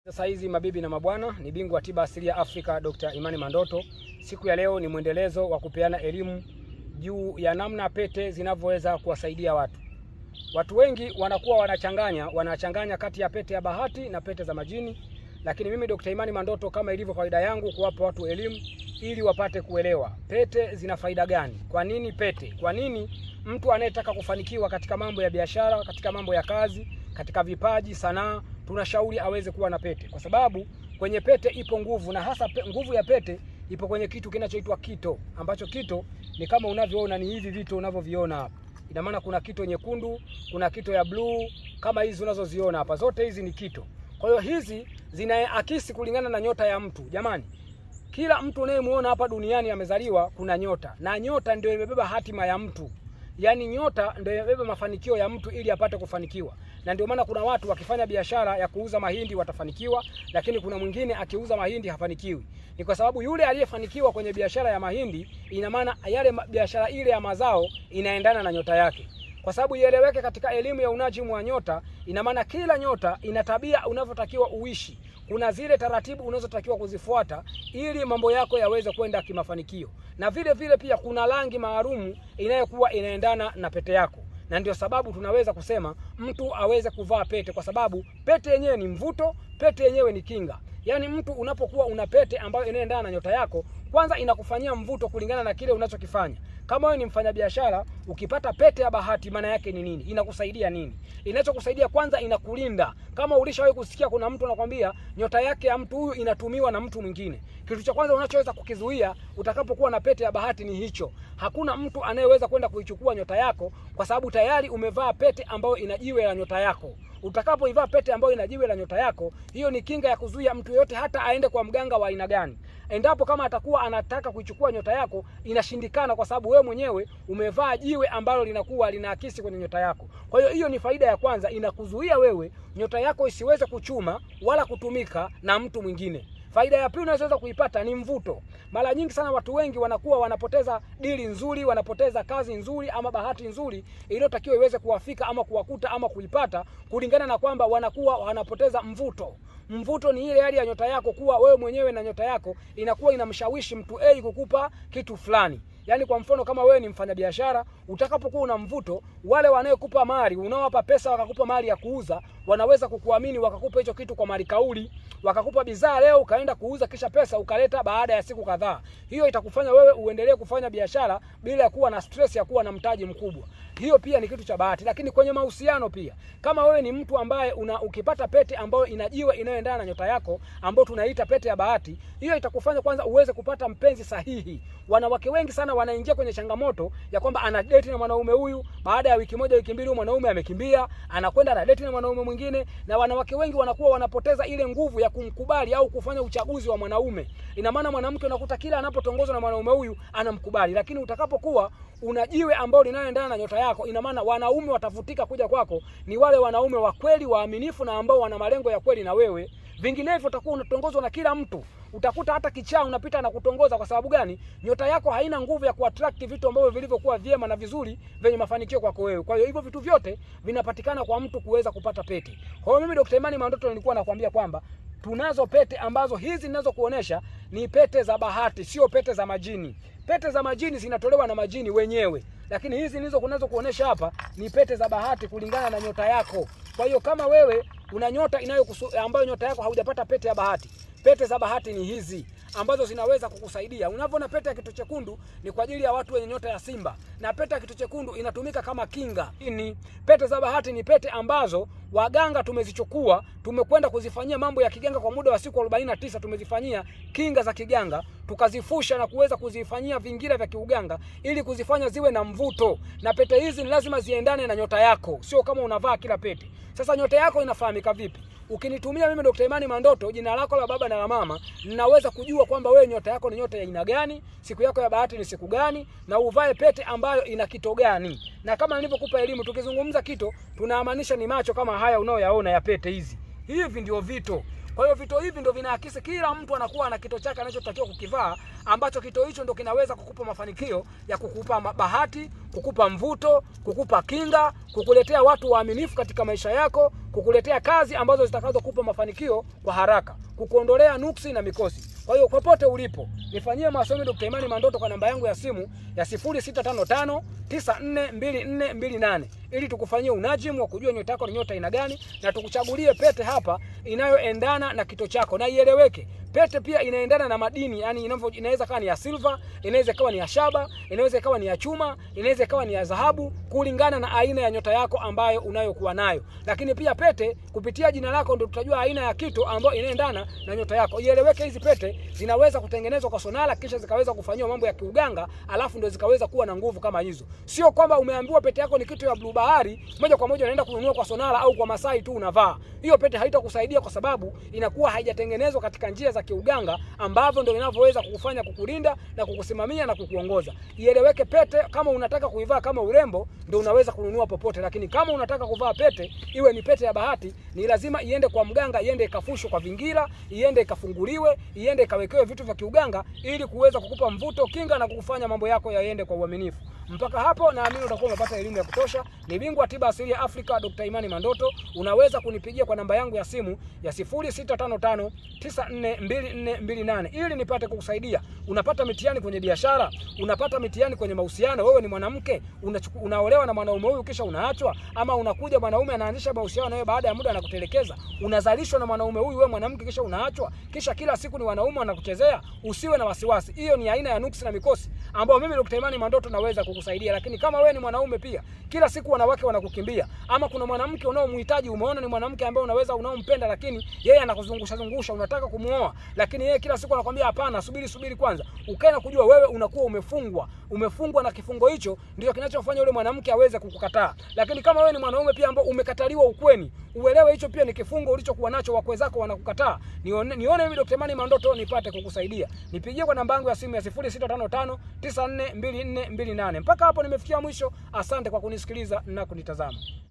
Sasa hizi mabibi na mabwana, ni bingwa wa tiba asilia Afrika Dr. Imani Mandoto. Siku ya leo ni mwendelezo wa kupeana elimu juu ya namna pete zinavyoweza kuwasaidia watu. Watu wengi wanakuwa wanachanganya kati ya pete ya bahati na pete za majini, lakini mimi Dr. Imani Mandoto, kama ilivyo kawaida yangu, kuwapa watu elimu ili wapate kuelewa pete zina faida gani. Kwa nini pete? Kwa nini mtu anayetaka kufanikiwa katika mambo ya biashara, katika mambo ya kazi, katika vipaji, sanaa, tunashauri aweze kuwa na pete? Kwa sababu kwenye pete ipo nguvu, na hasa nguvu ya pete ipo kwenye kitu kinachoitwa kito, ambacho kito ni kama unavyoona, ni hivi vitu unavyoviona hapa. Ina maana kuna kito nyekundu, kuna kito ya blue, kama hizi unazoziona hapa, zote hizi ni kito. Kwa hiyo hizi zinaakisi kulingana na nyota ya mtu. Jamani, kila mtu unayemuona hapa duniani amezaliwa kuna nyota, na nyota ndio imebeba hatima ya mtu. Yaani nyota ndio imebeba mafanikio ya mtu ili apate kufanikiwa. Na ndio maana kuna watu wakifanya biashara ya kuuza mahindi watafanikiwa, lakini kuna mwingine akiuza mahindi hafanikiwi. Ni kwa sababu yule aliyefanikiwa kwenye biashara ya mahindi, ina maana yale biashara ile ya mazao inaendana na nyota yake. Kwa sababu ieleweke katika elimu ya unajimu wa nyota, ina maana kila nyota ina tabia unavyotakiwa uishi. Kuna zile taratibu unazotakiwa kuzifuata ili mambo yako yaweze kwenda kimafanikio. Na vile vile pia kuna rangi maalum inayokuwa inaendana na pete yako. Na ndio sababu tunaweza kusema mtu aweze kuvaa pete, kwa sababu pete yenyewe ni mvuto, pete yenyewe ni kinga. Yaani mtu unapokuwa una pete ambayo inaendana na nyota yako, kwanza inakufanyia mvuto kulingana na kile unachokifanya. Kama wewe ni mfanyabiashara, ukipata pete ya bahati, maana yake ni nini? Inakusaidia nini? Inachokusaidia kwanza, inakulinda. Kama ulishawahi kusikia kuna mtu anakuambia nyota yake ya mtu huyu inatumiwa na mtu mwingine, kitu cha kwanza unachoweza kukizuia utakapokuwa na pete ya bahati ni hicho. Hakuna mtu anayeweza kwenda kuichukua nyota yako, kwa sababu tayari umevaa pete ambayo ina jiwe la nyota yako. Utakapoivaa pete ambayo ina jiwe la nyota yako, hiyo ni kinga ya kuzuia mtu yote, hata aende kwa mganga wa aina gani. Endapo kama atakuwa anataka kuichukua nyota yako, inashindikana, kwa sababu wewe mwenyewe umevaa jiwe ambalo linakuwa linaakisi kwenye nyota yako. Kwa hiyo hiyo ni faida ya kwanza, inakuzuia wewe nyota yako isiweze kuchuma wala kutumika na mtu mwingine. Faida ya pili unaweza kuipata ni mvuto. Mara nyingi sana watu wengi wanakuwa wanapoteza dili nzuri, wanapoteza kazi nzuri ama bahati nzuri iliyotakiwa iweze kuwafika ama kuwakuta ama kuipata, kulingana na kwamba wanakuwa wanapoteza mvuto. Mvuto ni ile hali ya nyota yako kuwa wewe mwenyewe na nyota yako inakuwa inamshawishi mtu A kukupa kitu fulani. Yaani kwa mfano, kama wewe ni mfanyabiashara, utakapokuwa una mvuto, wale wanaokupa mali, unaowapa pesa wakakupa mali ya kuuza, wanaweza kukuamini wakakupa hicho kitu kwa mali kauli, wakakupa bidhaa leo ukaenda kuuza, kisha pesa ukaleta baada ya siku kadhaa. Hiyo itakufanya wewe uendelee kufanya biashara bila ya kuwa na stress ya kuwa na mtaji mkubwa. Hiyo pia ni kitu cha bahati. Lakini kwenye mahusiano pia, kama wewe ni mtu ambaye ukipata pete ambayo inajiwa inayoendana na nyota yako, ambayo tunaita pete ya bahati, hiyo itakufanya kwanza uweze kupata mpenzi sahihi. Wanawake wengi sana wanaingia kwenye changamoto ya kwamba ana date na mwanaume huyu, baada ya wiki moja wiki mbili mwanaume amekimbia, anakwenda na date na mwanaume mwingine, na wanawake wengi wanakuwa wanapoteza ile nguvu ya kumkubali au kufanya uchaguzi wa mwanaume. Ina maana mwanamke unakuta kila anapotongozwa na mwanaume huyu anamkubali, lakini utakapokuwa unajiwe ambao linayoendana na nyota yako, ina maana wanaume watafutika kuja kwako ni wale wanaume wa kweli, waaminifu, na ambao wana malengo ya kweli na wewe. Vinginevyo utakuwa unatongozwa na kila mtu. Utakuta hata kichaa unapita na kutongoza. Kwa sababu gani? Nyota yako haina nguvu ya kuattract vitu ambavyo vilivyokuwa vyema na vizuri venye mafanikio kwako wewe. Kwa hiyo hivyo vitu vyote vinapatikana kwa mtu kuweza kupata pete. Kwa hiyo mimi Dr. Imani Mandoto nilikuwa nakwambia kwamba tunazo pete ambazo hizi ninazokuonesha ni pete za bahati, sio pete za majini. Pete za majini zinatolewa na majini wenyewe, lakini hizi kuonesha hapa ni pete za bahati kulingana na nyota yako. Kwa hiyo kama wewe una nyota ambayo nyota yako haujapata pete ya bahati, pete za bahati ni hizi ambazo zinaweza kukusaidia. Unapoona pete ya kitu chekundu ni kwa ajili ya watu wenye nyota ya Simba, na pete ya kitu chekundu inatumika kama kinga. Pete za bahati ni pete ambazo waganga tumezichukua, tumekwenda kuzifanyia mambo ya kiganga kwa muda wa siku 49, tumezifanyia kinga za kiganga, tukazifusha na kuweza kuzifanyia vingira vya kiuganga ili kuzifanya ziwe na mvuto. Na pete hizi ni lazima ziendane na nyota yako, sio kama unavaa kila pete. Sasa nyota yako inafahamika vipi? Ukinitumia mimi Dr. Imani Mandoto, jina lako la baba na la mama, ninaweza kujua kwamba wewe nyota yako ni nyota ya aina gani, siku yako ya bahati ni siku gani, na uvae pete ambayo ina kito gani. Na kama nilivyokupa elimu, tukizungumza kito tunamaanisha ni macho kama haya unayoyaona ya pete hizi. Hivi ndio vito. Kwa hiyo vito hivi ndio vinaakisi kila mtu anakuwa na kito chake anachotakiwa kukivaa, ambacho kito hicho ndio kinaweza kukupa mafanikio ya kukupa bahati, kukupa mvuto, kukupa kinga, kukuletea watu waaminifu katika maisha yako, kukuletea kazi ambazo zitakazo kukupa mafanikio kwa haraka, kukuondolea nuksi na mikosi. Kwa hiyo popote ulipo, nifanyie masomo Dr. Imani Mandoto kwa namba yangu ya simu ya 0655942428 ili tukufanyie unajimu wa kujua nyota yako ni nyota aina gani, na tukuchagulie pete hapa inayoendana na kito chako. Na ieleweke, pete pia inaendana na madini, yani inaweza kawa ni ya silver, inaweza kawa ni ya shaba, inaweza kawa ni ya chuma, inaweza kawa ni ya dhahabu, kulingana na aina ya nyota yako ambayo unayokuwa nayo. Lakini pia pete kupitia jina lako ndio tutajua aina ya kito ambayo inaendana na nyota yako. Ieleweke, hizi pete zinaweza kutengenezwa kwa sonala kisha zikaweza kufanywa mambo ya kiuganga, alafu ndio zikaweza kuwa na nguvu kama hizo. Sio kwamba umeambiwa pete yako ni kito ya blue bahari, moja kwa moja unaenda kununua kwa sonala au kwa Masai tu unavaa. Hiyo pete haitakusaidia kwa sababu inakuwa haijatengenezwa katika njia za kiuganga ambavyo ndio vinavyoweza kukufanya, kukulinda na kukusimamia na kukuongoza. Ieleweke, pete kama unataka kuivaa kama urembo ndio unaweza kununua popote, lakini kama unataka kuvaa pete iwe ni pete ya bahati, ni lazima iende kwa mganga, iende ikafushwe kwa vingira, iende ikafunguliwe, iende ikawekewe vitu vya kiuganga ili kuweza kukupa mvuto, kinga na kukufanya mambo yako yaende kwa uaminifu. Mpaka hapo naamini utakuwa umepata elimu ya kutosha. Ni bingwa tiba asili ya Afrika Dr. Imani Mandoto. Unaweza kunipigia kwa namba yangu ya simu ya 0655942428 ili nipate kukusaidia. Unapata mitihani kwenye biashara, unapata mitihani kwenye mahusiano, wewe ni mwanamke, unaolewa na mwanaume huyu kisha unaachwa, ama unakuja mwanaume anaanzisha mahusiano na wewe, baada ya muda anakutelekeza, unazalishwa na mwanaume huyu wewe mwanamke kisha unaachwa, kisha kila siku ni wanaume wanakuchezea. Usiwe na wasiwasi. Hiyo ni aina ya nuksi na mikosi ambao mimi Dr. Imani Mandoto naweza kukusaidia. Lakini kama wewe ni mwanaume pia, kila siku wanawake wanakukimbia, ama kuna mwanamke unaomhitaji, umeona ni mwanamke ambaye unaompenda, lakini yeye anakuzungusha, unataka kumuoa, lakini yeye kila siku anakuambia hapana, subiri kwanza, ukae na kujua wewe unakuwa umefungwa na kifungo hicho ndio kinachofanya yule mwanamke aweze kukukataa. Lakini kama wewe ni mwanaume pia ambao umekataliwa ukweni, uelewe hicho pia ni kifungo ulichokuwa nacho, wakwe zako wanakukataa. Nione mimi Dr. Imani Mandoto nipate kukusaidia. Nipigie kwa namba yangu ya simu ya 0655942428. Mpaka hapo nimefikia mwisho. Asante kwa kunisikiliza na kunitazama.